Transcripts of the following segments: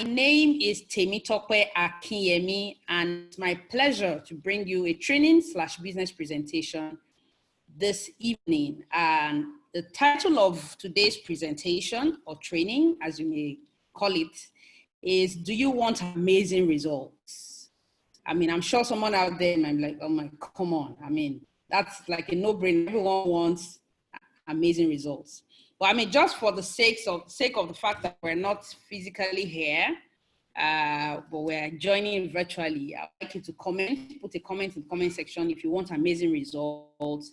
My name is Temitope Akinyemi, and it's my pleasure to bring you a training/business presentation this evening. And the title of today's presentation or training, as you may call it, is "Do you want amazing results?" I mean, I'm sure someone out there might be like, "Oh my, come on!" I mean, that's like a no-brainer. Everyone wants amazing results. But I mean, just for the sake of the fact that we're not physically here, but we're joining virtually, I'd like you to comment, put a comment in the comment section if you want amazing results.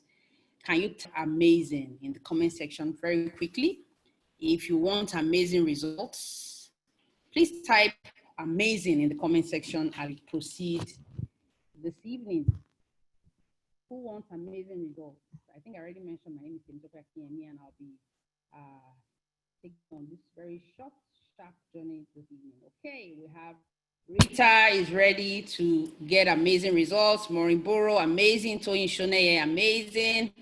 Can you type amazing in the comment section very quickly? If you want amazing results, please type amazing in the comment section. I'll proceed this evening. Who wants amazing results? I think I already mentioned my name is Temitope Akinyemi, and I'll be taking on this very short, sharp journey this evening. Okay, we have Rita is ready to get amazing results. Maureen Boro, amazing. Toyin Shoneye, amazing.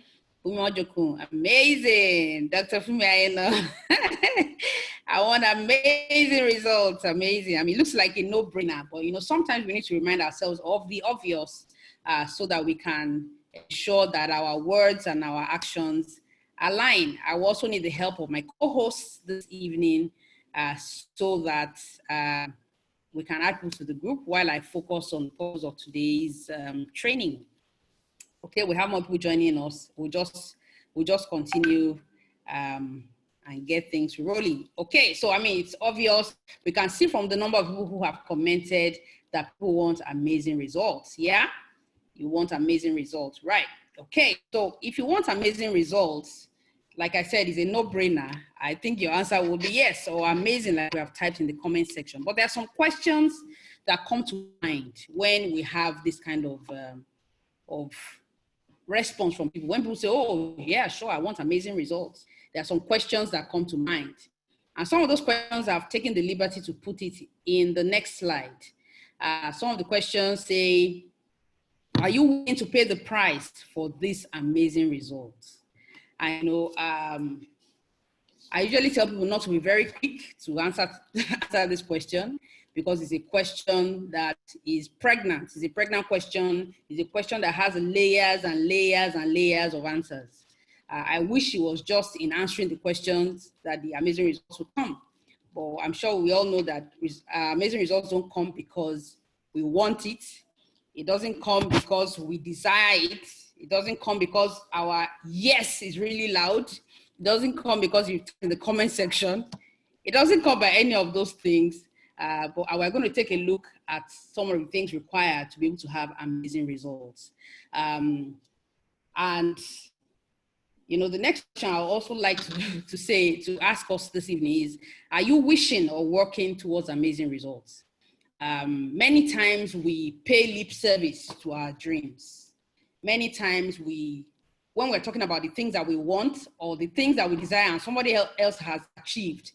Umojokun, amazing. Dr. Fumi Ayeno, I want amazing results, amazing. I mean, it looks like a no-brainer, but you know, sometimes we need to remind ourselves of the obvious so that we can ensure that our words and our actions align. I also need the help of my co-hosts this evening so that we can add people to the group while I focus on the purpose of today's training. Okay, we have more people joining us. We'll just continue and get things rolling. Okay, so I mean, it's obvious. We can see from the number of people who have commented that people want amazing results. Yeah, you want amazing results, right? Okay, so if you want amazing results, like I said, it's a no-brainer. I think your answer will be yes or amazing, like we have typed in the comment section. But there are some questions that come to mind when we have this kind of response from people. When people say, "Oh, yeah, sure, I want amazing results," there are some questions that come to mind. And some of those questions I've taken the liberty to put it in the next slide. Some of the questions say, are you willing to pay the price for these amazing results? I know I usually tell people not to be very quick to answer this question because it's a question that is pregnant. It's a pregnant question. It's a question that has layers and layers and layers of answers. I wish it was just in answering the questions that the amazing results would come. But I'm sure we all know that amazing results don't come because we want it. It doesn't come because we desire it. It doesn't come because our yes is really loud. It doesn't come because you in the comment section. It doesn't come by any of those things. But we're going to take a look at some of the things required to be able to have amazing results. And you know, the next question I would also like to ask us this evening is, are you wishing or working towards amazing results? Many times we pay lip service to our dreams. Many times when we're talking about the things that we want or the things that we desire and somebody else has achieved,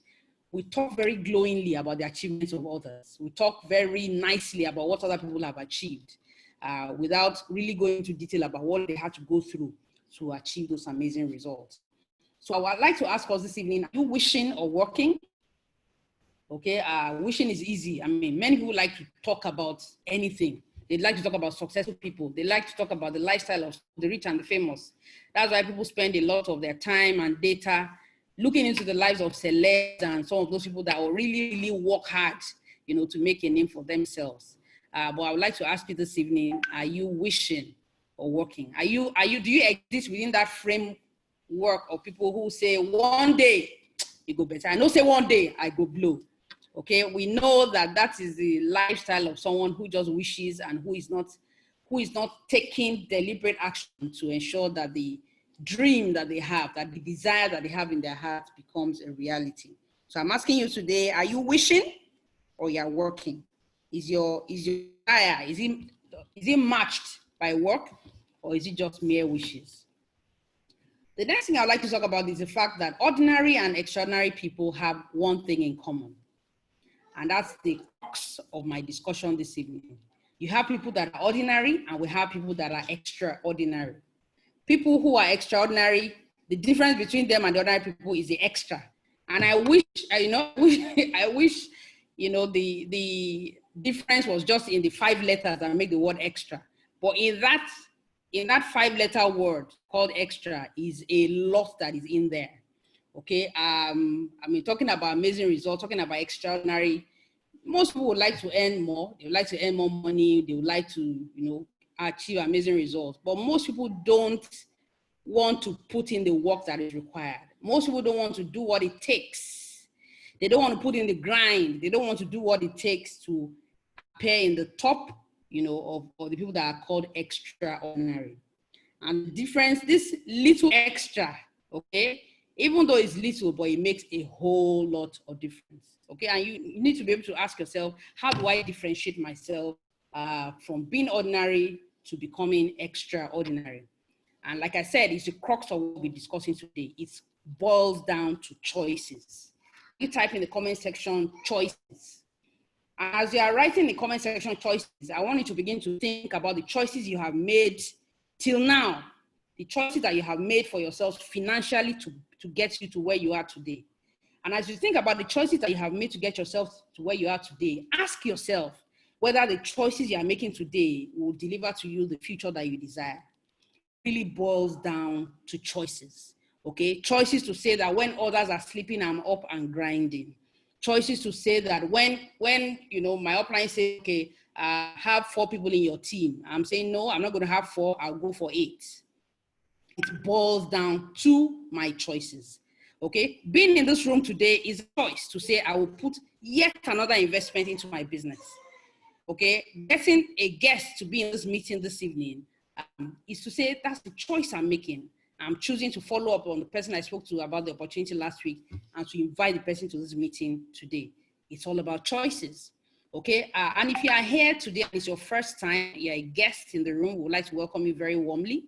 we talk very glowingly about the achievements of others. We talk very nicely about what other people have achieved without really going into detail about what they had to go through to achieve those amazing results. So I'd like to ask us this evening, are you wishing or working? Okay, wishing is easy. I mean, many people like to talk about anything. They like to talk about successful people. They like to talk about the lifestyle of the rich and the famous. That's why people spend a lot of their time and data looking into the lives of celebs and some of those people that will really, really work hard, you know, to make a name for themselves. But I would like to ask you this evening, are you wishing or working? Do you exist within that framework of people who say, one day it go better? I know say one day I go blow. Okay, we know that is the lifestyle of someone who just wishes and who is not taking deliberate action to ensure that the dream that they have, that the desire that they have in their heart becomes a reality. So I'm asking you today, are you wishing or you're working? Is your desire, is it matched by work or is it just mere wishes? The next thing I'd like to talk about is the fact that ordinary and extraordinary people have one thing in common. And that's the crux of my discussion this evening. You have people that are ordinary and we have people that are extraordinary. People who are extraordinary, the difference between them and the ordinary people is the extra. And I wish, I wish you know, the difference was just in the 5 letters that make the word extra. But in that 5-letter word called extra is a lot that is in there. Okay, I mean, talking about amazing results, talking about extraordinary, most people would like to earn more. They would like to earn more money. They would like to, you know, achieve amazing results. But most people don't want to put in the work that is required. Most people don't want to do what it takes. They don't want to put in the grind. They don't want to do what it takes to appear in the top, you know, of the people that are called extraordinary. And the difference, this little extra, okay, even though it's little, but it makes a whole lot of difference, okay? And you need to be able to ask yourself, how do I differentiate myself from being ordinary to becoming extraordinary? And like I said, it's the crux of what we're discussing today. It boils down to choices. You type in the comment section, choices. As you are writing the comment section, choices, I want you to begin to think about the choices you have made till now, the choices that you have made for yourselves financially to get you to where you are today. And as you think about the choices that you have made to get yourself to where you are today, ask yourself whether the choices you are making today will deliver to you the future that you desire. It really boils down to choices, okay? Choices to say that when others are sleeping, I'm up and grinding. Choices to say that when you know, my upline says, okay, have 4 people in your team. I'm saying, no, I'm not going to have 4, I'll go for 8. It boils down to my choices, okay? Being in this room today is a choice to say, I will put yet another investment into my business, okay? Getting a guest to be in this meeting this evening is to say, that's the choice I'm making. I'm choosing to follow up on the person I spoke to about the opportunity last week and to invite the person to this meeting today. It's all about choices, okay? And if you are here today and it's your first time, you're a guest in the room, we would like to welcome you very warmly.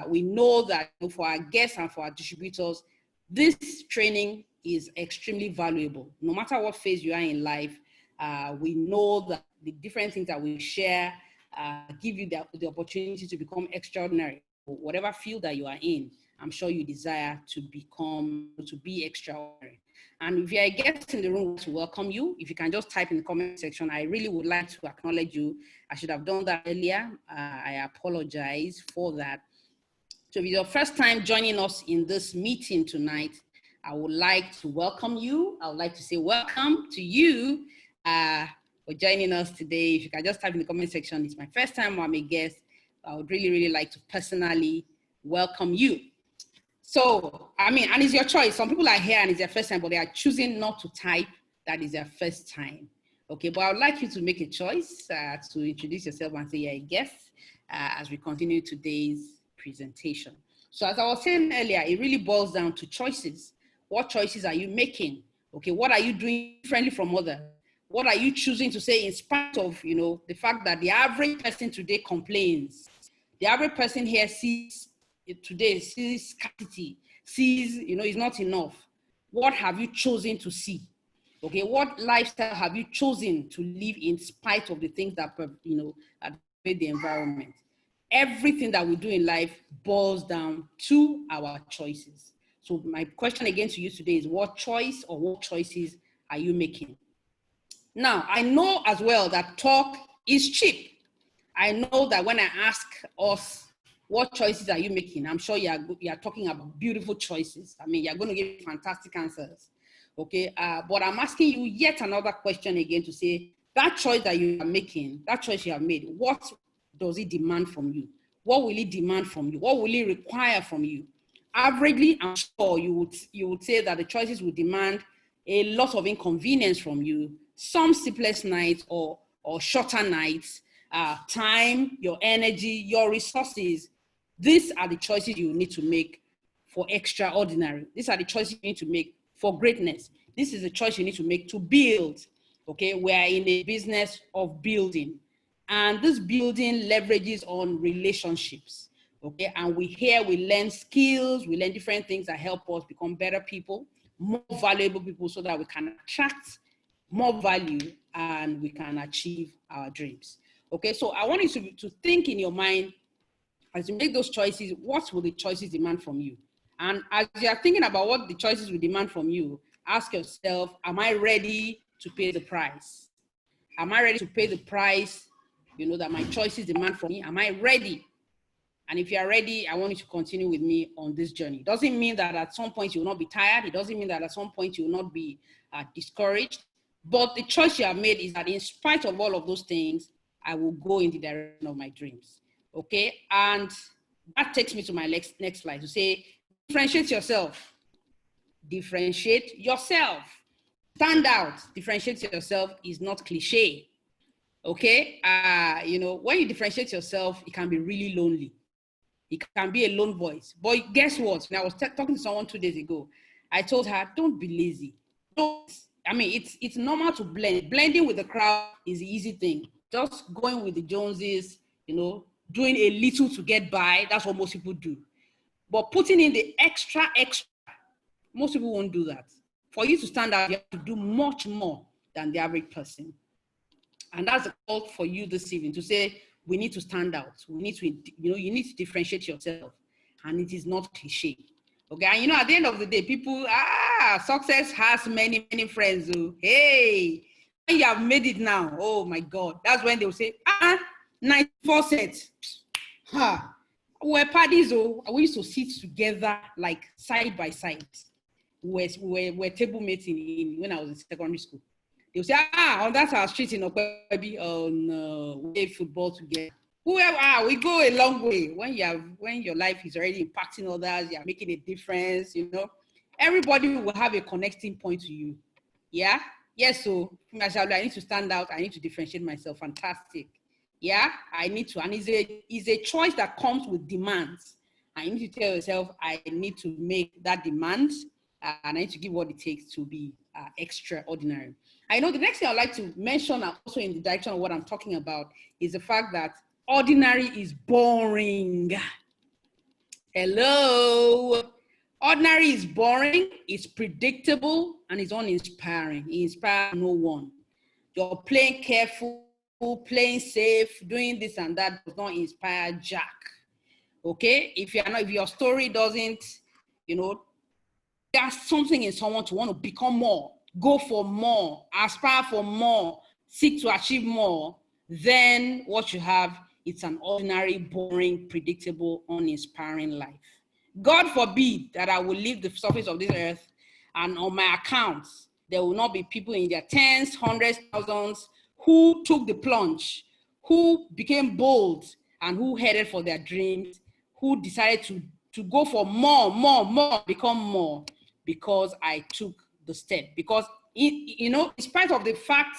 We know that for our guests and for our distributors, this training is extremely valuable. No matter what phase you are in life, we know that the different things that we share give you the opportunity to become extraordinary. Whatever field that you are in, I'm sure you desire to be extraordinary. And if you're a guest in the room, to welcome you. If you can just type in the comment section, I really would like to acknowledge you. I should have done that earlier. I apologize for that. So if it's your first time joining us in this meeting tonight, I would like to welcome you. I would like to say welcome to you for joining us today. If you can just type in the comment section, it's my first time I'm a guest. I would really, really like to personally welcome you. So, I mean, and it's your choice. Some people are here and it's their first time, but they are choosing not to type that is their first time. Okay, but I would like you to make a choice to introduce yourself and say you're a guest as we continue today's presentation. So as I was saying earlier, it really boils down to choices. What choices are you making? Okay, what are you doing differently from others? What are you choosing to say in spite of, you know, the fact that the average person today complains? The average person here sees scarcity, sees, you know, it's not enough. What have you chosen to see? Okay, what lifestyle have you chosen to live in spite of the things that, you know, that pervade the environment? Everything that we do in life boils down to our choices. So my question again to you today is, what choice or what choices are you making? Now, I know as well that talk is cheap. I know that when I ask us, what choices are you making? I'm sure you are talking about beautiful choices. I mean, you're going to give fantastic answers, okay? But I'm asking you yet another question again to say, that choice that you are making, that choice you have made, what does it demand from you? What will it demand from you? What will it require from you? Averagely, I'm sure you would say that the choices will demand a lot of inconvenience from you, some sleepless nights or shorter nights, time, your energy, your resources. These are the choices you need to make for extraordinary. These are the choices you need to make for greatness. This is the choice you need to make to build. Okay, we are in a business of building, and this building leverages on relationships. Okay, and we learn skills, we learn different things that help us become better people, more valuable people, so that we can attract more value and we can achieve our dreams. Okay, so I want you to think in your mind, as you make those choices, what will the choices demand from you? And as you are thinking about what the choices will demand from you, ask yourself, am I ready to pay the price? Am I ready to pay the price, that my choices demand from me? Am I ready? And if you are ready, I want you to continue with me on this journey. It doesn't mean that at some point you will not be tired. It doesn't mean that at some point you will not be discouraged. But the choice you have made is that in spite of all of those things, I will go in the direction of my dreams. Okay? And that takes me to my next slide to say, differentiate yourself. Differentiate yourself. Stand out. Differentiate yourself is not cliche. Okay? When you differentiate yourself, it can be really lonely. It can be a lone voice. But guess what? When I was talking to someone 2 days ago, I told her, don't be lazy. It's normal to blend. Blending with the crowd is the easy thing. Just going with the Joneses, doing a little to get by. That's what most people do. But putting in the extra, most people won't do that. For you to stand out, you have to do much more than the average person. And that's the call for you this evening to say, we need to stand out. We need to, you need to differentiate yourself. And it is not cliche. Okay, and at the end of the day, people, success has many, many friends. Oh. Hey, when you have made it now, oh my God, that's when they will say, 94 sets. We're parties, we used to sit together like side by side. We're table mates when I was in secondary school. They will say, that's our street in Okwebi, we play football together. Whoever, we go a long way. When your life is already impacting others, you're making a difference, everybody will have a connecting point to you. Yeah? Yes, so I need to stand out. I need to differentiate myself. Fantastic. Yeah, I need to. And it's a choice that comes with demands. I need to tell yourself, I need to make that demand, and I need to give what it takes to be extraordinary. I know the next thing I'd like to mention, also in the direction of what I'm talking about, is the fact that ordinary is boring. Hello. Ordinary is boring, it's predictable, and it's uninspiring. It inspires no one. You're playing careful, playing safe, doing this and that does not inspire Jack. Okay? If your story doesn't, there's something in someone to want to become more, go for more, aspire for more, seek to achieve more, then what you have, it's an ordinary, boring, predictable, uninspiring life. God forbid that I will leave the surface of this earth and on my accounts, there will not be people in their tens, hundreds, thousands who took the plunge, who became bold and who headed for their dreams, who decided to go for more, become more, because I took the step. Because, in spite of the fact,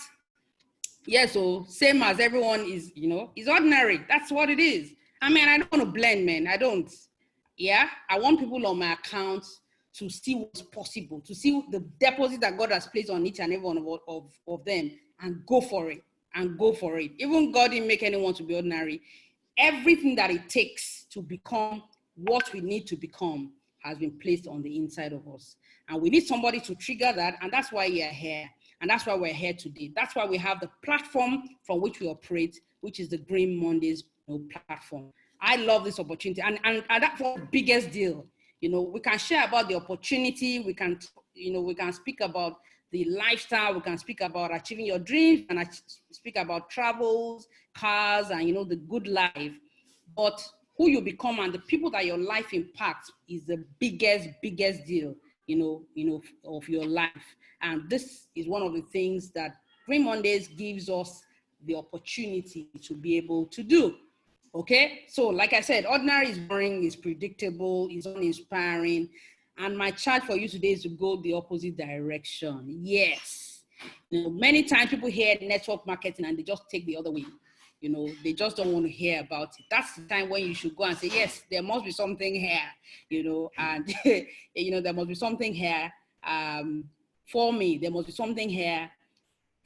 yes, so same as everyone is, is ordinary. That's what it is. I don't want to blend, man. I don't. Yeah, I want people on my accounts to see what's possible, to see the deposit that God has placed on each and every one of them, and go for it, Even God didn't make anyone to be ordinary. Everything that it takes to become what we need to become has been placed on the inside of us. And we need somebody to trigger that, and that's why you're here. And that's why we're here today. That's why we have the platform from which we operate, which is the Green Mondays platform. I love this opportunity, and that's the biggest deal. We can share about the opportunity. We can speak about the lifestyle. We can speak about achieving your dreams, and speak about travels, cars, and the good life. But who you become and the people that your life impacts is the biggest deal, of your life. And this is one of the things that Green Mondays gives us the opportunity to be able to do. Okay, so like I said, ordinary is boring, is predictable, is uninspiring. And my charge for you today is to go the opposite direction. Yes. Many times people hear network marketing and they just take the other way. They just don't want to hear about it. That's the time when you should go and say, yes, there must be something here, and, there must be something here for me. There must be something here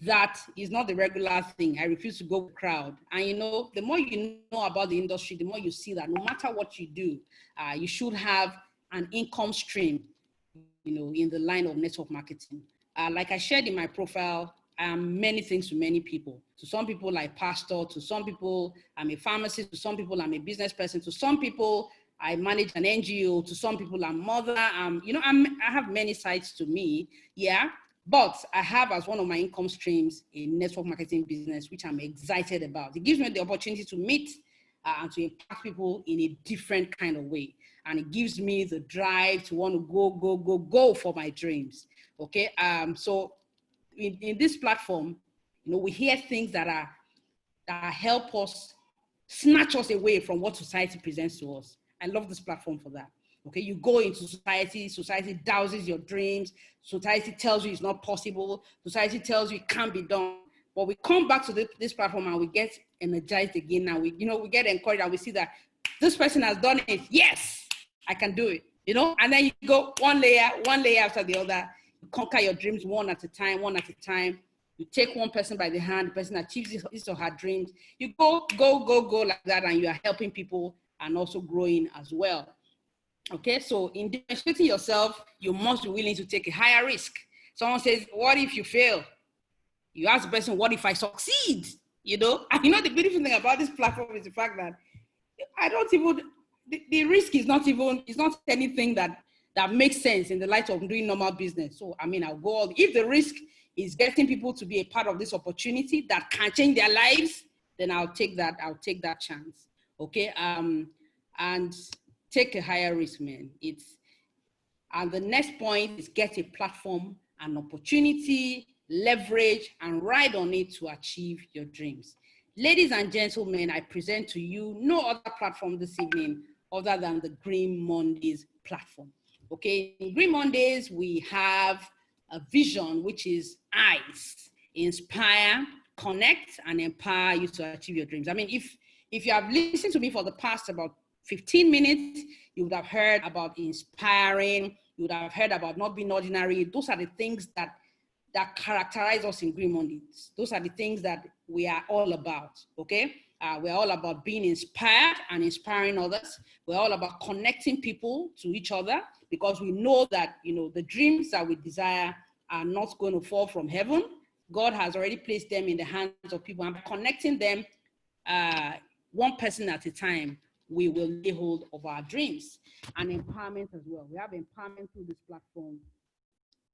that is not the regular thing. I refuse to go with crowd. And the more you know about the industry, the more you see that no matter what you do, you should have an income stream, in the line of network marketing. Like I shared in my profile, many things to many people. To some people, like pastor. To some people, I'm a pharmacist. To some people, I'm a business person. To some people, I manage an NGO. To some people, I'm mother. I have many sides to me. Yeah. But I have as one of my income streams a network marketing business, which I'm excited about. It gives me the opportunity to meet and to impact people in a different kind of way. And it gives me the drive to want to go for my dreams. Okay. So in this platform, we hear things that help us snatch us away from what society presents to us. I love this platform for that. Okay, you go into society douses your dreams, society tells you it's not possible, society tells you it can't be done. But we come back to this platform and we get energized again, and we get encouraged, and we see that this person has done it. Yes, I can do it. And then you go one layer after the other. You conquer your dreams one at a time. You take one person by the hand, the person achieves his or her dreams. You go like that, and you are helping people and also growing as well. Okay, so in differentiating yourself, you must be willing to take a higher risk. Someone says, what if you fail? You ask the person, what if I succeed? And the beautiful thing about this platform is the fact that the risk is not anything that makes sense in the light of doing normal business. So, I'll go if the risk is getting people to be a part of this opportunity that can change their lives, then I'll take that chance. Okay, and take a higher risk, man. And the next point is get a platform, an opportunity, leverage, and ride on it to achieve your dreams. Ladies and gentlemen, I present to you no other platform this evening other than the Green Mondays platform. Okay, in Green Mondays, we have a vision, which is ICE, inspire, connect, and empower you to achieve your dreams. If you have listened to me for the past about 15 minutes, you would have heard about inspiring, you would have heard about not being ordinary. Those are the things that characterize us in Green Mondays. Those are the things that we are all about, okay? We're all about being inspired and inspiring others. We're all about connecting people to each other, because we know that, the dreams that we desire are not going to fall from heaven. God has already placed them in the hands of people, and by connecting them one person at a time, we will lay hold of our dreams. And empowerment as well. We have empowerment through this platform,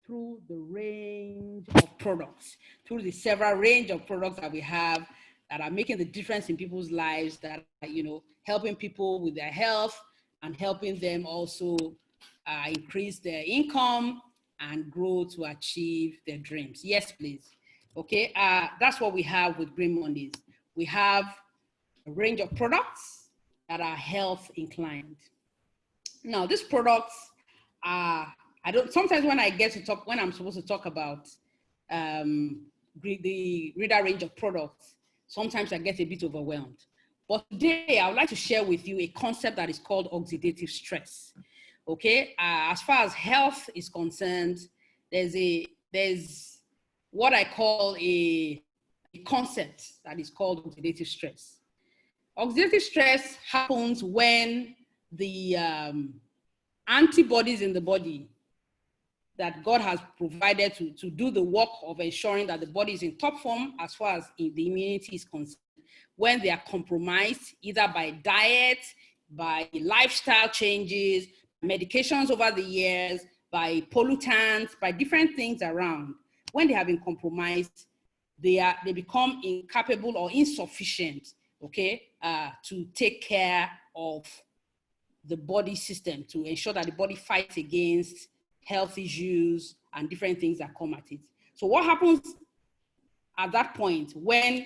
through the range of products, through the several range of products that we have that are making the difference in people's lives, that are, helping people with their health and helping them also increase their income and grow to achieve their dreams. Yes, please. Okay, that's what we have with Green Mondays. We have a range of products that are health inclined. Now, these products are, sometimes when I'm supposed to talk about the reader range of products, sometimes I get a bit overwhelmed. But today, I would like to share with you a concept that is called oxidative stress. Okay, as far as health is concerned, there's what I call a concept that is called oxidative stress. Oxidative stress happens when the antibodies in the body that God has provided to do the work of ensuring that the body is in top form as far as the immunity is concerned, when they are compromised either by diet, by lifestyle changes, medications over the years, by pollutants, by different things around. When they have been compromised, they become incapable or insufficient, okay, to take care of the body system, to ensure that the body fights against health issues and different things that come at it. So what happens at that point when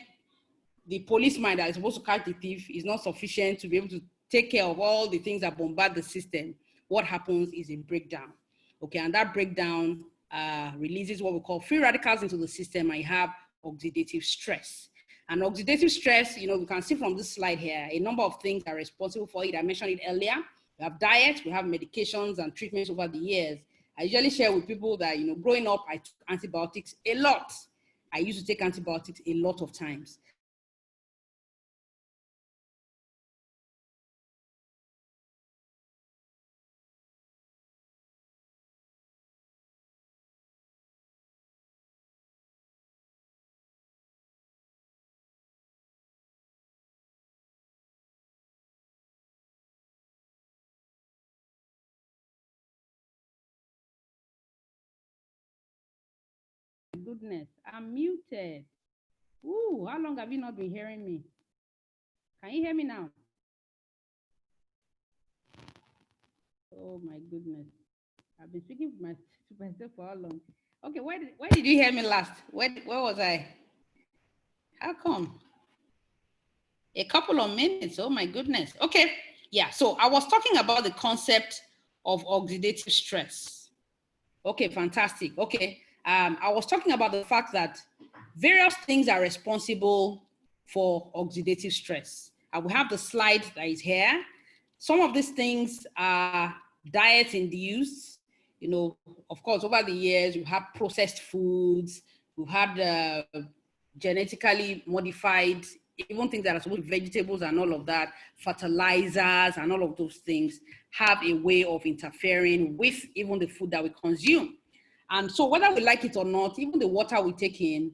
the policeman that is supposed to catch the thief is not sufficient to be able to take care of all the things that bombard the system? What happens is a breakdown, okay? And that breakdown releases what we call free radicals into the system, and you have oxidative stress. And oxidative stress, we can see from this slide here, a number of things are responsible for it. I mentioned it earlier. We have diet, we have medications and treatments over the years. I usually share with people that, growing up, I took antibiotics a lot. I used to take antibiotics a lot of times. goodness. I'm muted. Ooh, how long have you not been hearing me? Can you hear me now? Oh my goodness. I've been speaking to myself for how long? Okay, why did you hear me last? Where was I? How come? A couple of minutes. Oh my goodness. Okay. Yeah. So I was talking about the concept of oxidative stress. Okay, fantastic. Okay. I was talking about the fact that various things are responsible for oxidative stress. I will have the slide that is here. Some of these things are diet induced. You know, of course, over the years, we've had processed foods, we've had genetically modified, even things that are supposed to be vegetables and all of that, fertilizers and all of those things have a way of interfering with even the food that we consume. And so whether we like it or not, even the water we take in,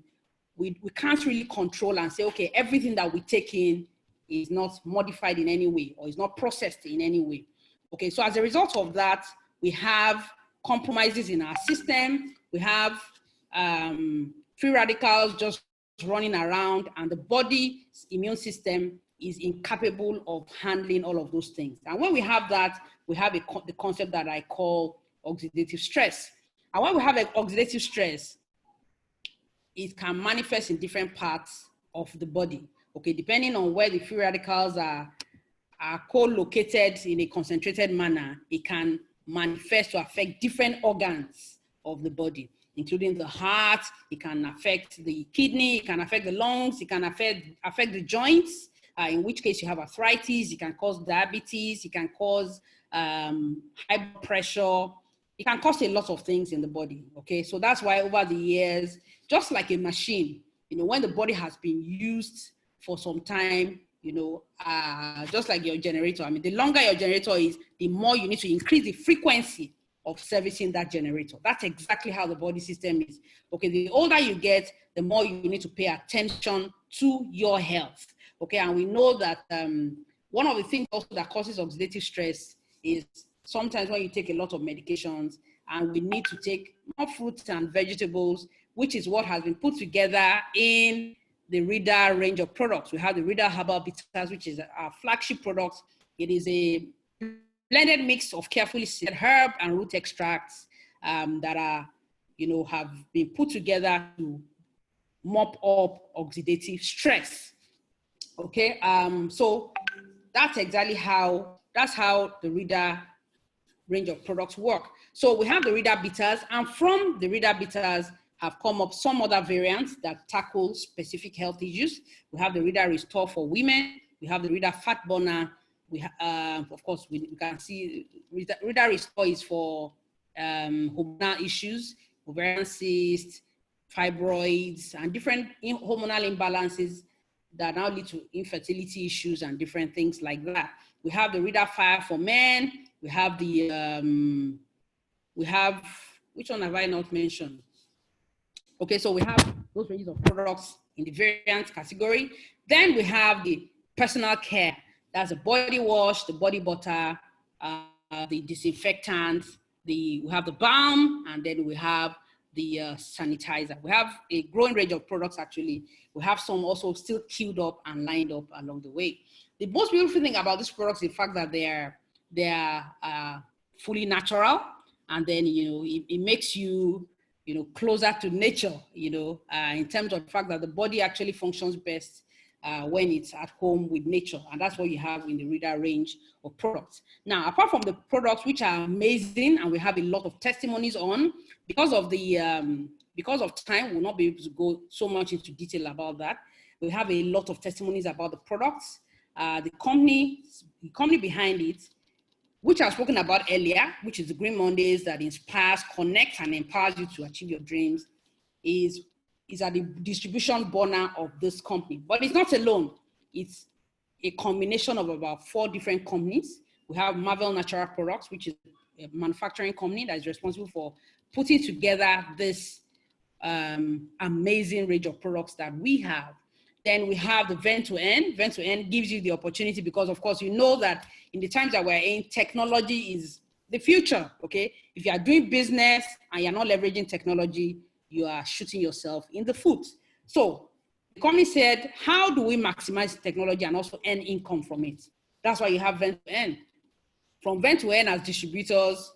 we can't really control and say, okay, everything that we take in is not modified in any way or is not processed in any way. Okay, so as a result of that, we have compromises in our system. We have free radicals just running around, and the body's immune system is incapable of handling all of those things. And when we have that, we have the concept that I call oxidative stress. And when we have an oxidative stress, it can manifest in different parts of the body, okay, depending on where the free radicals are co-located in a concentrated manner. It can manifest to affect different organs of the body, including the heart. It can affect the kidney, it can affect the lungs, it can affect the joints, in which case you have arthritis. It can cause diabetes, it can cause high blood pressure. It can cause a lot of things in the body, okay? So that's why over the years, just like a machine, you know, when the body has been used for some time, you know, just like your generator, I mean, the longer your generator is, the more you need to increase the frequency of servicing that generator. That's exactly how the body system is. Okay, the older you get, the more you need to pay attention to your health. Okay, and we know that one of the things also that causes oxidative stress is sometimes when you take a lot of medications, and we need to take more fruits and vegetables, which is what has been put together in the Rida range of products. We have the Rida Herbal Bitters, which is our flagship product. It is a blended mix of carefully selected herb and root extracts that are, you know, have been put together to mop up oxidative stress. Okay, so that's exactly how the Rida range of products work. So we have the Rida Bitters, and from the Rida Bitters have come up some other variants that tackle specific health issues. We have the Rida Restore for women. We have the Rida Fat Burner. We of course, we can see Rida Restore is for hormonal issues, ovarian cysts, fibroids, and different hormonal imbalances that now lead to infertility issues and different things like that. We have the Rida Fire for men. We have the, which one have I not mentioned? Okay, so we have those ranges of products in the variant category. Then we have the personal care. That's the body wash, the body butter, the disinfectant, we have the balm, and then we have the sanitizer. We have a growing range of products actually. We have some also still queued up and lined up along the way. The most beautiful thing about these products is the fact that they are fully natural, and then, you know, it makes you, you know, closer to nature, you know, in terms of the fact that the body actually functions best when it's at home with nature. And that's what you have in the Rida range of products. Now, apart from the products, which are amazing, and we have a lot of testimonies on, because of time, we'll not be able to go so much into detail about that. We have a lot of testimonies about the products. The company behind it, which I've spoken about earlier, which is the Green Mondays that inspires, connects, and empowers you to achieve your dreams, is at the distribution banner of this company. But it's not alone. It's a combination of about 4 different companies. We have Marvel Natural Products, which is a manufacturing company that is responsible for putting together this amazing range of products that we have. Then we have the Vent to End. Vent to End gives you the opportunity because, of course, you know that in the times that we're in, technology is the future, okay? If you are doing business and you're not leveraging technology, you are shooting yourself in the foot. So the company said, how do we maximize technology and also earn income from it? That's why you have vent to earn. From vent to earn as distributors,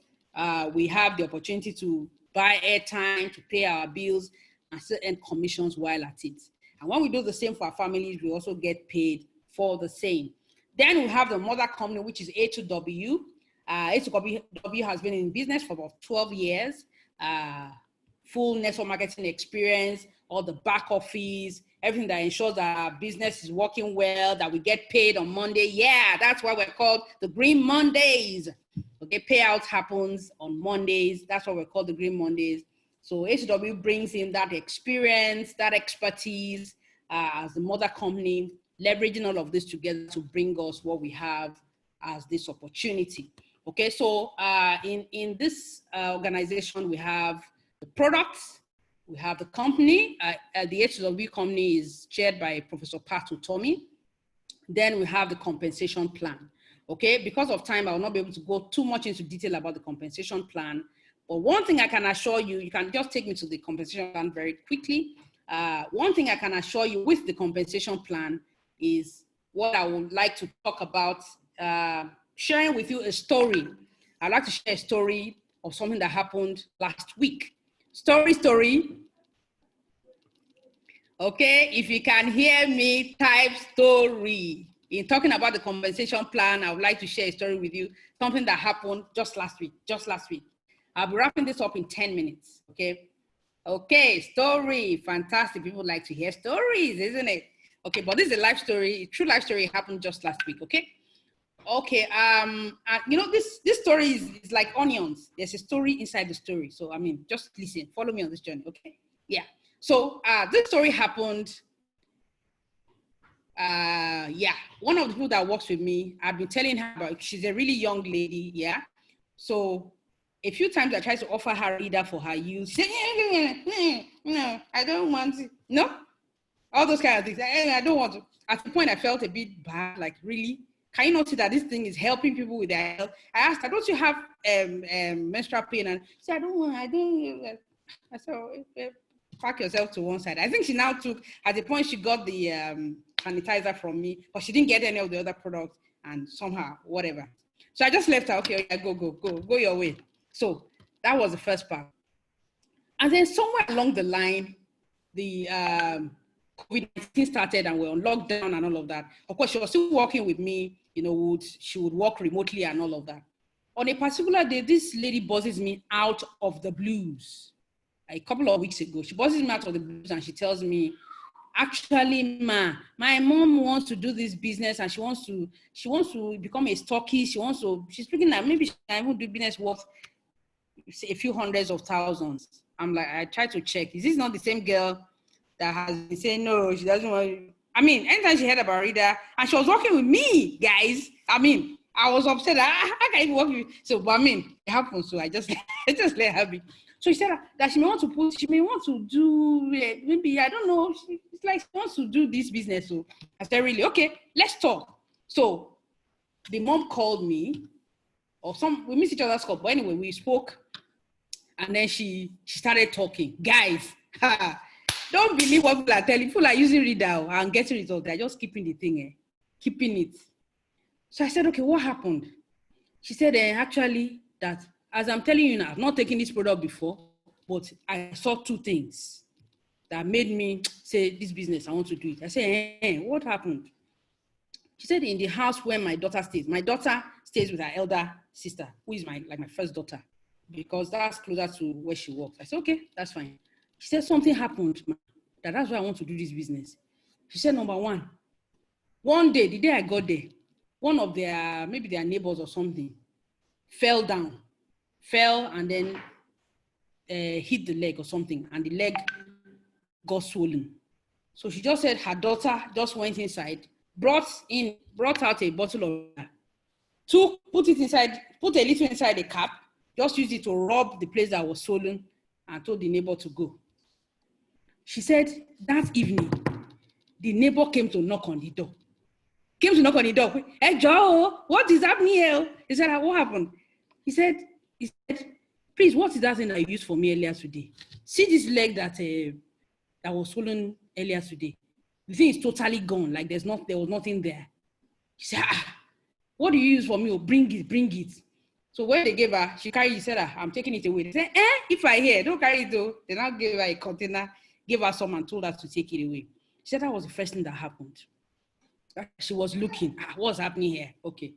we have the opportunity to buy airtime, to pay our bills, and still earn commissions while at it. And when we do the same for our families, we also get paid for the same. Then we have the mother company, which is A2W. A2W has been in business for about 12 years. Full network marketing experience, all the back office, everything that ensures that our business is working well, that we get paid on Monday. Yeah, that's why we're called the Green Mondays. Okay, payout happens on Mondays. That's why we're called the Green Mondays. So A2W brings in that experience, that expertise as the mother company, leveraging all of this together to bring us what we have as this opportunity. Okay, so in this organization, we have the products, we have the company. The A2W company is chaired by Professor Pat Utomi. Then we have the compensation plan. Okay, because of time, I will not be able to go too much into detail about the compensation plan. But one thing I can assure you, you can just take me to the compensation plan very quickly. One thing I can assure you with the compensation plan is what I would like to talk about, sharing with you a story. I'd like to share a story of something that happened last week. Story. Okay, if you can hear me, type story. In talking about the compensation plan, I would like to share a story with you, something that happened just last week. I'll be wrapping this up in 10 minutes, okay? Okay, story, fantastic. People like to hear stories, isn't it? Okay, but this is a life story, a true life story happened just last week, okay? Okay, you know, this story is like onions. There's a story inside the story. So, I mean, just listen, follow me on this journey, okay? Yeah, so this story happened, one of the people that works with me, I've been telling her about, she's a really young lady, yeah? So a few times I tried to offer her reader for her use. She said, no, I don't want to. No, all those kind of things. I don't want to. At the point, I felt a bit bad, like, really? Can you not see that this thing is helping people with their health? I asked her, don't you have menstrual pain? And she said, I don't. I said, okay, pack yourself to one side. I think she now took, at the point she got the sanitizer from me, but she didn't get any of the other products, and somehow, whatever. So I just left her, okay, yeah, go your way. So that was the first part. And then somewhere along the line, the COVID-19 started and we're on lockdown and all of that. Of course, she was still working with me, you know, she would work remotely and all of that. On a particular day, this lady buzzes me out of the blues. A couple of weeks ago, she buzzes me out of the blues and she tells me, actually, my mom wants to do this business and she wants to become a stockist. She's thinking that maybe she can even do business worth a few hundreds of thousands. I'm like, I try to check. Is this not the same girl that has been saying, no, she doesn't want to? I mean, anytime she heard about Rita, and she was working with me, guys. I mean, I was upset. I can't even work with you. So, but I mean, it happened. So I just let her be. So she said that she may want to do, maybe, I don't know. It's like she wants to do this business. So I said, really? Okay, let's talk. So the mom called me, we missed each other's call, but anyway, we spoke. And then she started talking. Guys, don't believe what people are telling. People are using reader and getting results. They're just keeping the thing, keeping it. So I said, okay, what happened? She said, actually, that as I'm telling you now, I've not taken this product before, but I saw two things that made me say, this business, I want to do it. I said, what happened? She said, in the house where my daughter stays with her elder sister, who is my first daughter, because that's closer to where she works. I said, okay, that's fine. She said, something happened, that's why I want to do this business. She said, number one day, the day I got there, one of maybe their neighbors or something, fell and then hit the leg or something, and the leg got swollen. So she just said her daughter just went inside, brought out a bottle of water, put a little inside a cap, just used it to rub the place that was swollen, and told the neighbor to go. She said that evening, the neighbor came to knock on the door. Hey, Joe, what is happening here? He said, what happened? He said, please, what is that thing that you used for me earlier today? see this leg that that was swollen earlier today. The thing is totally gone. Like there was nothing there. She said, what do you use for me? Oh, bring it. So when they gave her, she carried it, said, I'm taking it away. They said, if I hear, don't carry it though. They now gave her a container, gave her some and told her to take it away. She said that was the first thing that happened. She was looking, what's happening here? Okay.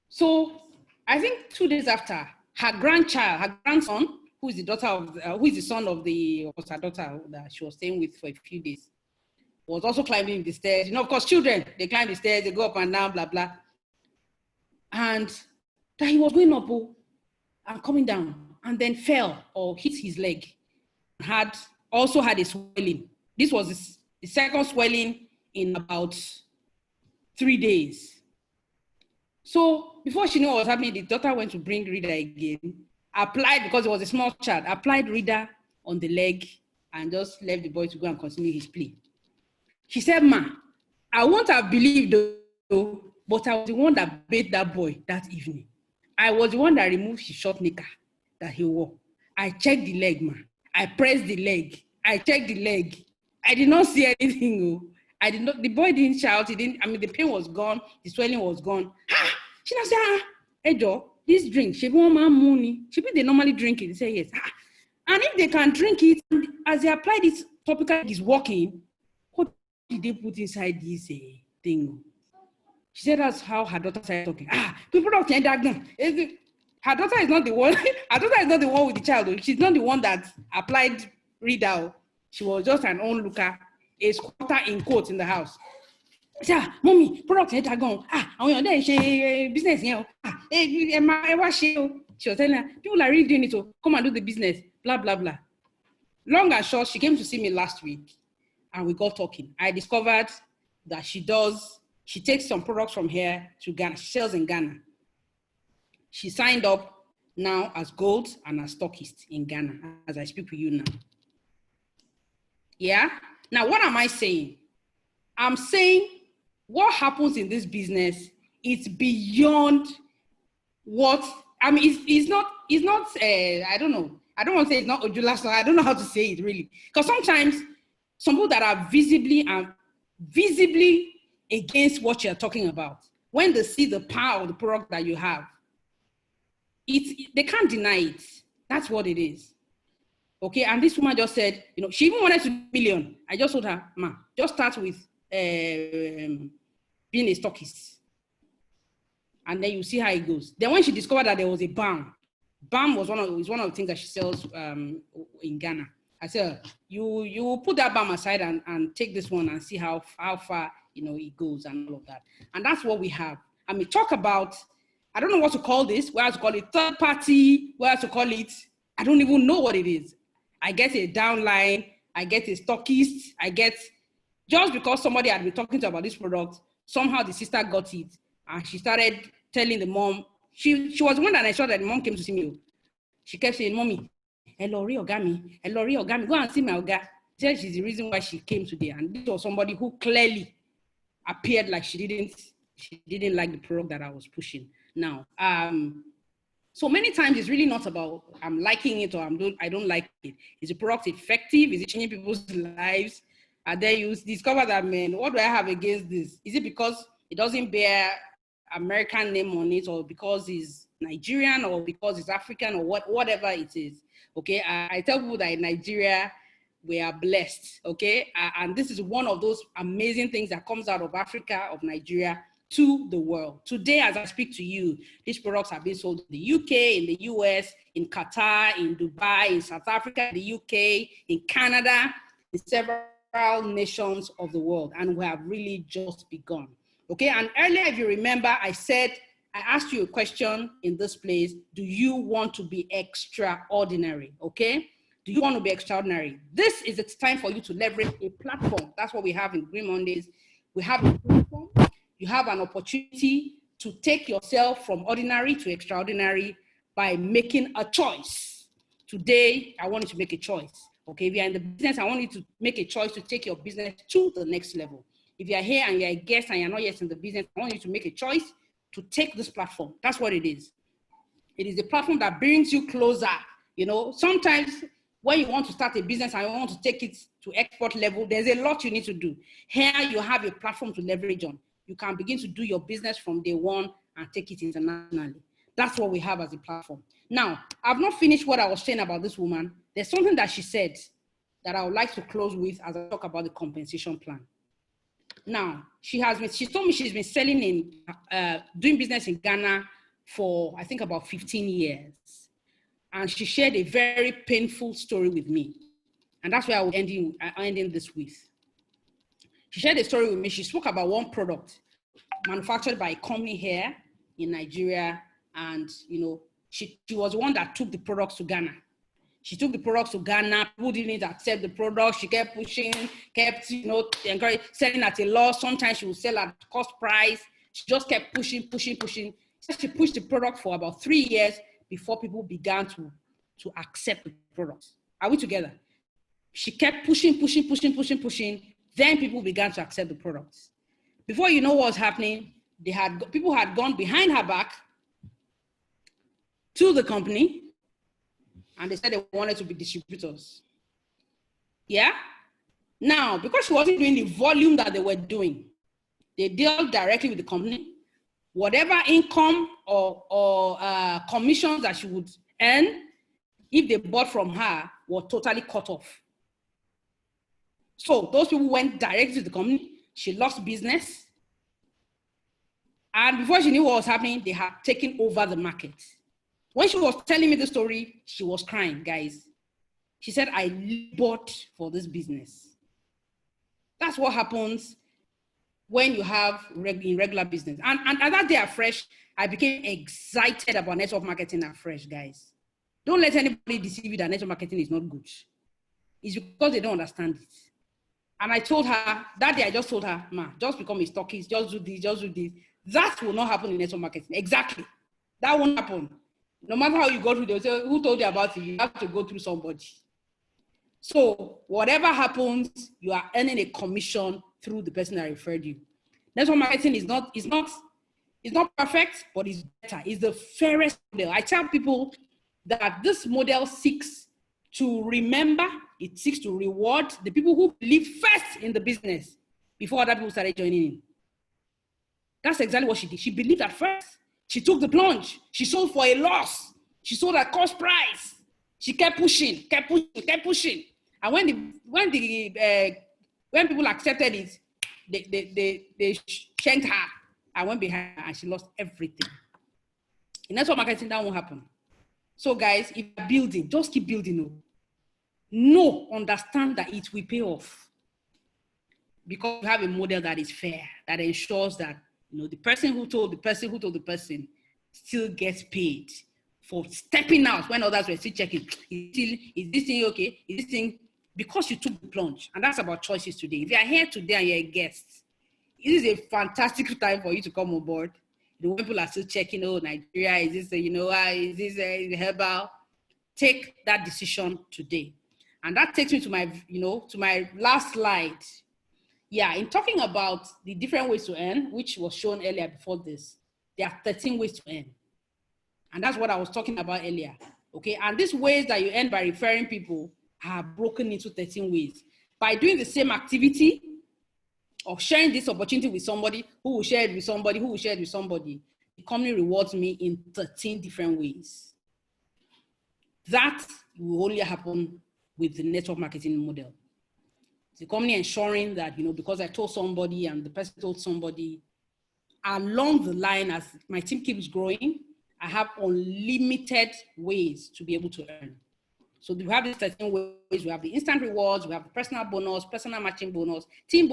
So I think 2 days after, her grandson, who is the son of her daughter that she was staying with for a few days, was also climbing the stairs. Of course, children, they climb the stairs, they go up and down, blah, blah. And that he was going up and coming down and then fell or hit his leg. Also had a swelling. This was the second swelling in about 3 days. So before she knew what was happening, the daughter went to bring Rita again, applied, because it was a small child, applied Rita on the leg and just left the boy to go and continue his play. She said, Ma, I won't have believed though, but I was the one that bathed that boy that evening. I was the one that removed his short knicker that he wore. I checked the leg, ma. I pressed the leg. I checked the leg. I did not see anything. I did not. The boy didn't shout. The pain was gone. The swelling was gone. She now said, hey, Joe, this drink, she want my money. They normally drink it. They say yes. And if they can drink it, as they apply this topical, is working, what did they put inside this thing? She said that's how her daughter started talking. People don't think that. Her daughter is not the one. Her daughter is not the one with the child. She's not the one that applied Rita. She was just an onlooker, a squatter in quotes in the house. She said, Mommy, product are gone. I want to business here. She was telling her, people are really doing it. So come and do the business. Blah blah blah. Long and short, she came to see me last week, and we got talking. I discovered that she takes some products from here to Ghana. She sells in Ghana. She signed up now as gold and as stockist in Ghana as I speak with you now. Yeah? Now, what am I saying? I'm saying what happens in this business is beyond what, it's not, I don't know. I don't want to say it's not Ojula, so I don't know how to say it really. Because sometimes some people that are visibly against what you're talking about, when they see the power of the product that you have, they can't deny it. That's what it is. Okay, and this woman just said, she even wanted $2 million. I just told her, Ma, just start with being a stockist. And then you see how it goes. Then when she discovered that there was a balm was one of the things that she sells in Ghana. I said, you put that balm aside and take this one and see how far it goes and all of that. And that's what we have. Talk about, I don't know what to call this, whether to call it third party, whether to call it, I don't even know what it is. I get a downline, I get a stockist, just because somebody had been talking to her about this product, somehow the sister got it, and she started telling the mom, she was the one that I saw that the mom came to see me. She kept saying, Mommy, Elori Ogami, go and see my Oga. She said she's the reason why she came today. And this was somebody who clearly appeared like she didn't like the product that I was pushing. Now, so many times it's really not about I'm liking it or I don't like it. Is the product effective? Is it changing people's lives? And then you discover that, man, what do I have against this? Is it because it doesn't bear American name on it, or because it's Nigerian, or because it's African, or whatever it is? Okay, I tell people that in Nigeria, we are blessed, okay? And this is one of those amazing things that comes out of Africa, of Nigeria, to the world. Today, as I speak to you, these products are being sold in the UK, in the US, in Qatar, in Dubai, in South Africa, in the UK, in Canada, in several nations of the world. And we have really just begun. Okay, and earlier, if you remember, I asked you a question in this place. Do you want to be extraordinary? Okay, do you want to be extraordinary? This is the time for you to leverage a platform. That's what we have in Green Mondays. We have a platform. You have an opportunity to take yourself from ordinary to extraordinary by making a choice. Today, I want you to make a choice. Okay, if you're in the business, I want you to make a choice to take your business to the next level. If you're here and you're a guest and you're not yet in the business, I want you to make a choice to take this platform. That's what it is. It is a platform that brings you closer. Sometimes when you want to start a business and you want to take it to export level, there's a lot you need to do. Here you have a platform to leverage on. You can begin to do your business from day one and take it internationally. That's what we have as a platform. Now, I've not finished what I was saying about this woman. There's something that she said that I would like to close with as I talk about the compensation plan. Now, she told me she's been selling doing business in Ghana for, I think, about 15 years. And she shared a very painful story with me. And that's where I will ending this with. She shared a story with me. She spoke about one product manufactured by a company here in Nigeria. And, she was the one that took the products to Ghana. She took the products to Ghana. People didn't accept the product. She kept pushing, kept, selling at a loss. Sometimes she would sell at cost price. She just kept pushing. So she pushed the product for about 3 years before people began to accept the product. Are we together? She kept pushing. Then people began to accept the products. Before you know what was happening, people had gone behind her back to the company, and they said they wanted to be distributors. Yeah? Now, because she wasn't doing the volume that they were doing, they dealt directly with the company. Whatever income or commissions that she would earn, if they bought from her, were totally cut off. So those people went directly to the company. She lost business. And before she knew what was happening, they had taken over the market. When she was telling me the story, she was crying, guys. She said, I labored for this business. That's what happens when you have regular business. And that day at Fresh, I became excited about network marketing at Fresh, guys. Don't let anybody deceive you that network marketing is not good. It's because they don't understand it. And I told her, that day I just told her, ma, just become a stockist, just do this. That will not happen in network marketing. Exactly. That won't happen. No matter how you go through, they'll say, who told you about it? You have to go through somebody. So whatever happens, you are earning a commission through the person that referred you. Network marketing is not perfect, but it's better. It's the fairest model. I tell people that this model seeks to remember, it seeks to reward the people who believe first in the business before other people started joining in. That's exactly what she did. She believed at first. She took the plunge. She sold for a loss. She sold at cost price. She kept pushing. And when people accepted it, they shanked her. I went behind her and she lost everything. In network marketing, that won't happen. So guys, if you're building, just keep building. Understand that it will pay off. Because you have a model that is fair, that ensures that the person who told the person still gets paid for stepping out when others were still checking. Is this thing okay? Is this thing, because you took the plunge. And that's about choices today. If you are here today and you're a guest, it is a fantastic time for you to come on board. When people are still checking, Nigeria, is this, is this herbal? Take that decision today. And that takes me to my last slide. Yeah, in talking about the different ways to earn, which was shown earlier before this, there are 13 ways to earn. And that's what I was talking about earlier. Okay, and these ways that you earn by referring people are broken into 13 ways. By doing the same activity or sharing this opportunity with somebody who will share it with somebody, the company rewards me in 13 different ways. That will only happen with the network marketing model. The company ensuring that, because I told somebody and the person told somebody, along the line, as my team keeps growing, I have unlimited ways to be able to earn. So we have these 13 ways. We have the instant rewards, we have the personal bonus, personal matching bonus, team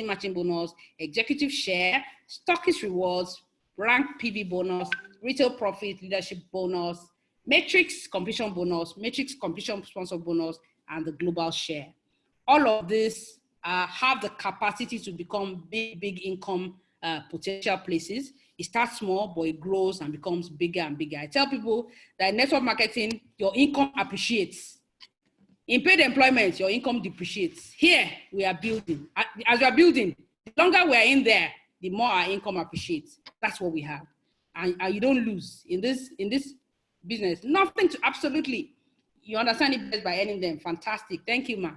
matching bonus, executive share, stockist rewards, rank PV bonus, retail profit, leadership bonus, matrix completion bonus, matrix completion sponsor bonus, and the global share. All of this have the capacity to become big income potential places. It starts small, but it grows and becomes bigger and bigger. I tell people that in network marketing, your income appreciates. In paid employment, your income depreciates. Here, we are building. As we are building, the longer we are in there, the more our income appreciates. That's what we have. And you don't lose in this business. Nothing to absolutely. You understand it best by earning them. Fantastic. Thank you, ma.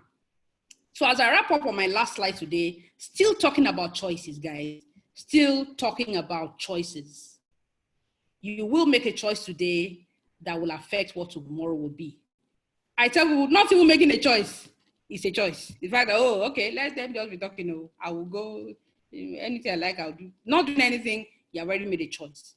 So as I wrap up on my last slide today, still talking about choices, guys. Still talking about choices. You will make a choice today that will affect what tomorrow will be. I tell people, not even making a choice. It's a choice. The fact that, oh, okay, let them just be talking. Oh, I will go, anything I like, I'll do. Not doing anything, you already made a choice.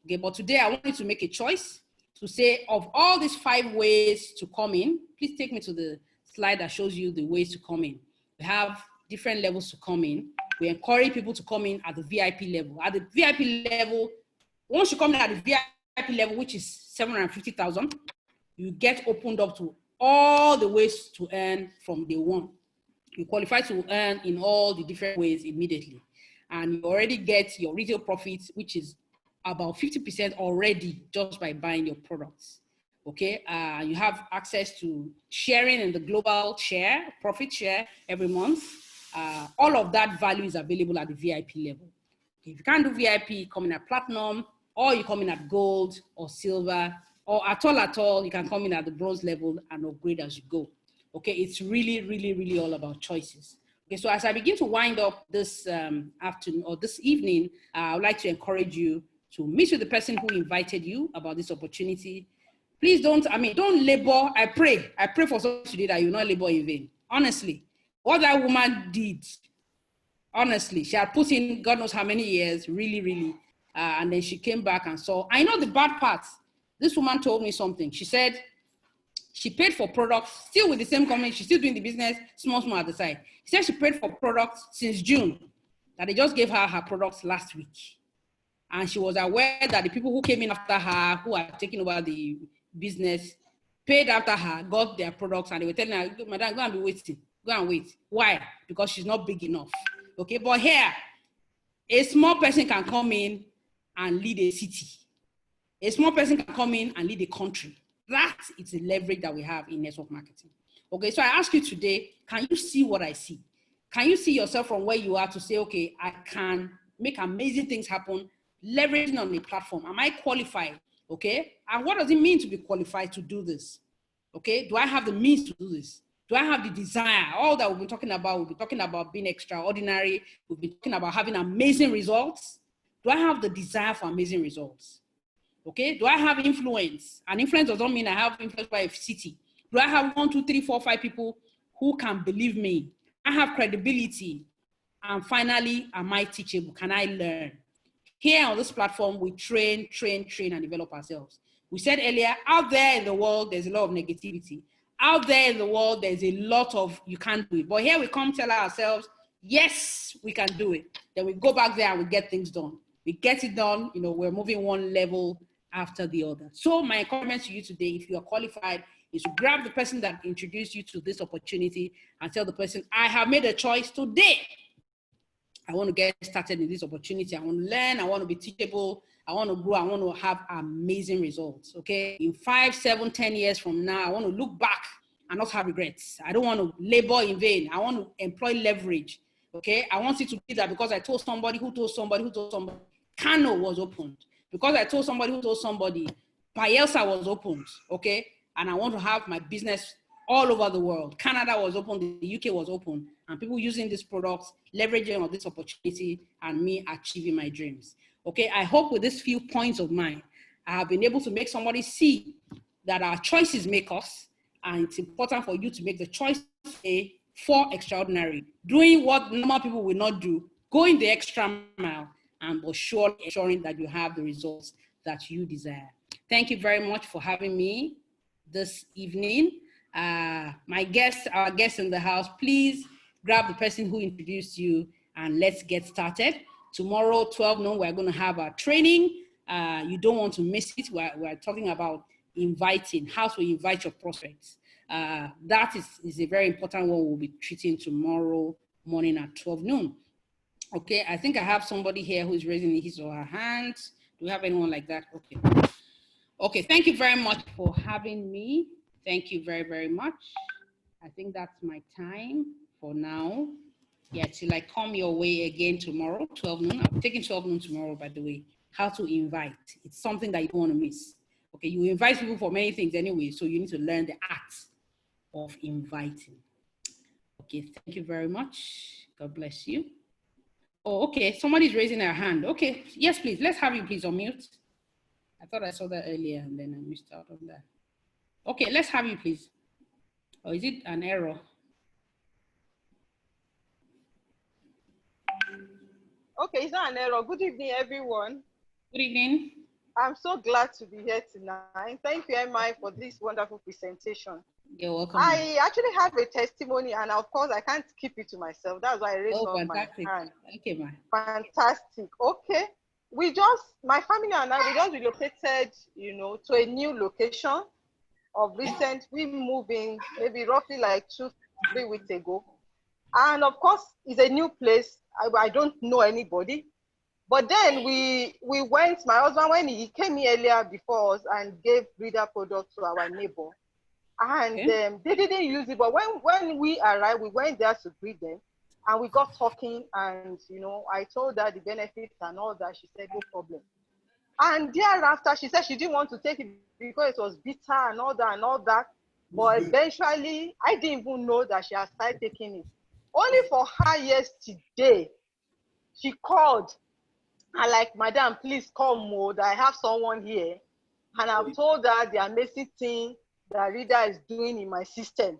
Okay, but today I want you to make a choice to say, of all these 5 ways to come in, please take me to the slide that shows you the ways to come in. We have different levels to come in. We encourage people to come in at the VIP level. At the VIP level, once you come in at the VIP level, which is 750,000, you get opened up to all the ways to earn from day one. You qualify to earn in all the different ways immediately. And you already get your retail profits, which is about 50% already just by buying your products. Okay, you have access to sharing in the global share, profit share every month. All of that value is available at the VIP level. If you can't do VIP, come in at platinum, or you come in at gold or silver, or at all, you can come in at the bronze level and upgrade as you go. Okay, it's really, really, really all about choices. Okay, so as I begin to wind up this afternoon or this evening, I would like to encourage you to meet with the person who invited you about this opportunity. Please don't labor. I pray for someone today that you will not labor in vain. Honestly, what that woman did, honestly, she had put in God knows how many years, really, really, and then she came back and saw. I know the bad part. This woman told me something. She said she paid for products, still with the same company. She's still doing the business, small at the side. She said she paid for products since June, that they just gave her products last week. And she was aware that the people who came in after her, who are taking over the business, paid after her, got their products, and they were telling her, madam, go and be waiting. Go and wait. Why? Because she's not big enough. Okay, but here, a small person can come in and lead a city. A small person can come in and lead a country. That is the leverage that we have in network marketing. Okay, so I ask you today, can you see what I see? Can you see yourself from where you are to say, okay, I can make amazing things happen, leveraging on a platform? Am I qualified? Okay, and what does it mean to be qualified to do this? Okay, do I have the means to do this? Do I have the desire? All that we've been talking about, we'll be talking about being extraordinary. We'll be talking about having amazing results. Do I have the desire for amazing results? Okay, do I have influence? And influence does not mean I have influence by a city. Do I have 1, 2, 3, 4, 5 people who can believe me? I have credibility. And finally, am I teachable? Can I learn? Here on this platform, we train, and develop ourselves. We said earlier, out there in the world, there's a lot of negativity. Out there in the world, there's a lot of you can't do it. But here we come tell ourselves, yes, we can do it. Then we go back there and we get things done. We get it done, we're moving one level after the other. So my encouragement to you today, if you are qualified, is to grab the person that introduced you to this opportunity and tell the person, I have made a choice today. I want to get started in this opportunity. I want to learn. I want to be teachable. I want to grow. I want to have amazing results. Okay. In 5, 7, 10 years from now, I want to look back and not have regrets. I don't want to labor in vain. I want to employ leverage. Okay. I want it to be that because I told somebody who told somebody who told somebody, Kano was opened. Because I told somebody who told somebody, Bielsa was opened. Okay. And I want to have my business all over the world. Canada was open, the UK was open, and people using these products, leveraging on this opportunity, and me achieving my dreams. Okay, I hope with these few points of mine, I have been able to make somebody see that our choices make us, and it's important for you to make the choice for extraordinary, doing what normal people will not do, going the extra mile, and for sure ensuring that you have the results that you desire. Thank you very much for having me this evening. Our guests in the house, please grab the person who introduced you and let's get started. Tomorrow, 12 noon, we're going to have our training. You don't want to miss it. We're talking about inviting, how to invite your prospects. That is a very important one we'll be treating tomorrow morning at 12 noon. Okay, I think I have somebody here who's raising his or her hand. Do we have anyone like that? Okay. Okay, thank you very much for having me. Thank you very, very much. I think that's my time for now. Yeah, till I come your way again tomorrow, 12 noon. I'm taking 12 noon tomorrow, by the way. How to invite. It's something that you don't want to miss. Okay, you invite people for many things anyway, so you need to learn the art of inviting. Okay, thank you very much. God bless you. Oh, okay, somebody's raising their hand. Okay, yes, please. Let's have you please unmute. I thought I saw that earlier and then I missed out on that. Okay, let's have you please. Or is it an error? Okay, it's not an error. Good evening, everyone. Good evening. I'm so glad to be here tonight. Thank you, MI, for this wonderful presentation. You're welcome. I actually have a testimony, and of course, I can't keep it to myself. That's why I raised up my hand. Okay, ma. Fantastic. Okay. My family and I, we just relocated, to a new location of recent. We moved in maybe roughly like 2-3 weeks ago. And of course, it's a new place. I don't know anybody. But then we went, my husband, when he came here earlier before us and gave breeder products to our neighbor. And they didn't use it. But when we arrived, we went there to greet them. And we got talking and, I told her the benefits and all that. She said, no problem. And thereafter, she said she didn't want to take it because it was bitter and all that. But eventually, I didn't even know that she had started taking it. Only for her yesterday, she called and like, madam, please come more. I have someone here. And I've told her the amazing thing that Rita is doing in my system.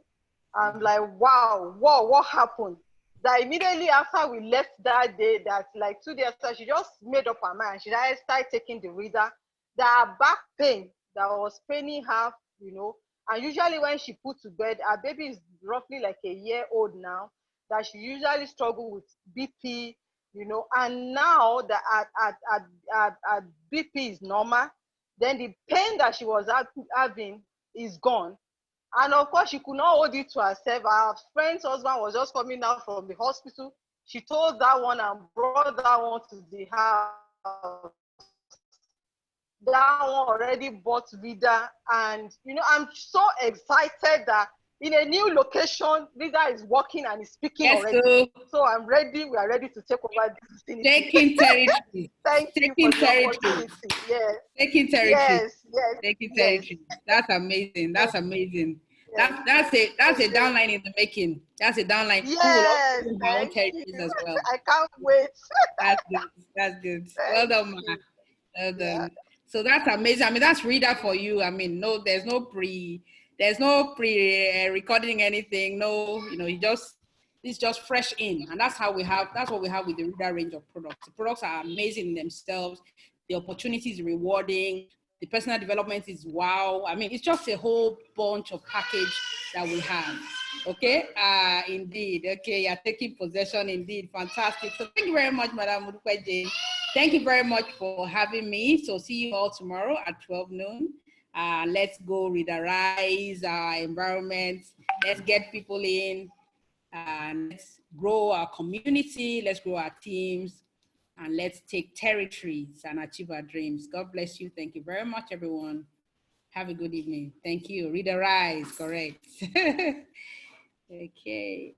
I'm like, wow, what happened? That immediately after we left that day, that like 2 days after, she just made up her mind. She started taking the reader. That back pain that was paining her, and usually when she put to bed, her baby is roughly like a year old now, that she usually struggle with BP, and now that at BP is normal, then the pain that she was having is gone. And of course, she could not hold it to herself. Her friend's husband was just coming out from the hospital. She told that one and brought that one to the house. That one already bought Vida. And, I'm so excited that in a new location, Vida is working and is speaking already. So I'm ready. We are ready to take over this vicinity. Taking territory. Thank you for the opportunity. Yes. Taking territory. Yes. Taking territory. That's amazing. That's amazing. Yes. That's a downline in the making. That's a downline. Yes. My own territories as well. I can't wait. That's good. Well done, ma. Well done. Yeah. So that's amazing. I mean, that's reader for you. I mean, there's no pre recording anything. No, it's just fresh in, and that's what we have with the reader range of products. The products are amazing in themselves. The opportunity is rewarding. The personal development is wow. I mean, it's just a whole bunch of package that we have. Okay, indeed. Okay, you're taking possession. Indeed, fantastic. So thank you very much, Madam Mudukwe Jane. Thank you very much for having me. So see you all tomorrow at 12 noon. Let's go readerize our environment. Let's get people in. And let's grow our community. Let's grow our teams. And let's take territories and achieve our dreams. God bless you. Thank you very much, everyone. Have a good evening. Thank you. Readerize, correct. Okay.